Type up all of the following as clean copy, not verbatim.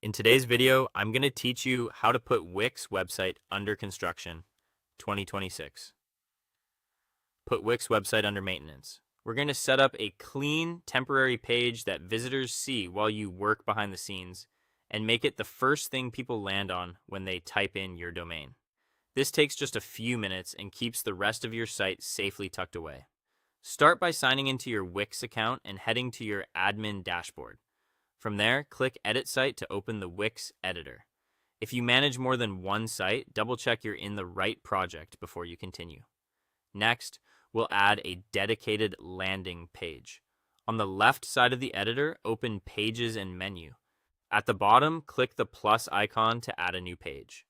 In today's video, I'm going to teach you how to put Wix website under construction 2026. Put Wix website under maintenance. We're going to set up a clean temporary page that visitors see while you work behind the scenes and make it the first thing people land on when they type in your domain. This takes just a few minutes and keeps the rest of your site safely tucked away. Start by signing into your Wix account and heading to your admin dashboard. From there, click Edit Site to open the Wix editor. If you manage more than one site, double-check you're in the right project before you continue. Next, we'll add a dedicated landing page. On the left side of the editor, open Pages and Menu. At the bottom, click the plus icon to add a new page.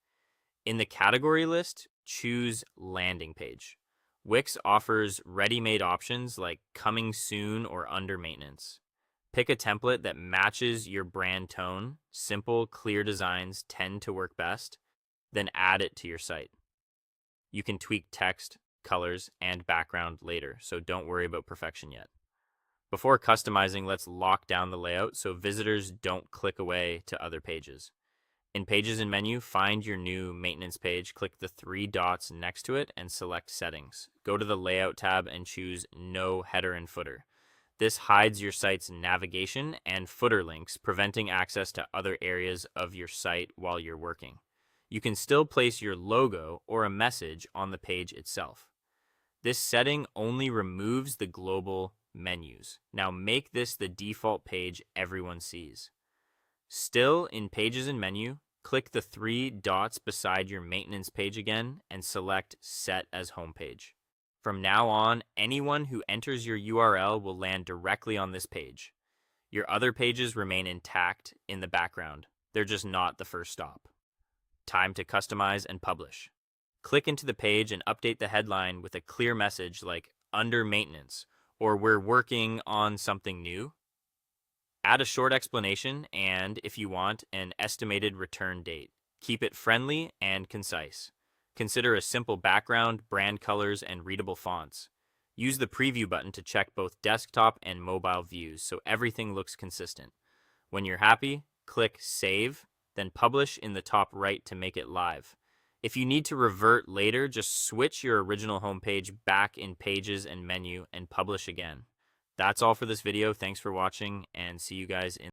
In the category list, choose Landing Page. Wix offers ready-made options like Coming Soon or Under Maintenance. Pick a template that matches your brand tone. Simple, clear designs tend to work best. Then add it to your site. You can tweak text, colors, and background later, so don't worry about perfection yet. Before customizing, let's lock down the layout so visitors don't click away to other pages. In Pages and Menu, find your new maintenance page, click the three dots next to it, and select Settings. Go to the Layout tab and choose No Header and Footer. This hides your site's navigation and footer links, preventing access to other areas of your site while you're working. You can still place your logo or a message on the page itself. This setting only removes the global menus. Now make this the default page everyone sees. Still in Pages and Menu, click the three dots beside your maintenance page again and select Set as Homepage. From now on, anyone who enters your URL will land directly on this page. Your other pages remain intact in the background. They're just not the first stop. Time to customize and publish. Click into the page and update the headline with a clear message like Under Maintenance or We're working on something new. Add a short explanation and, if you want, an estimated return date. Keep it friendly and concise. Consider a simple background, brand colors, and readable fonts. Use the preview button to check both desktop and mobile views so everything looks consistent. When you're happy, click Save, then Publish in the top right to make it live. If you need to revert later, just switch your original homepage back in Pages and Menu and publish again. That's all for this video. Thanks for watching, and see you guys in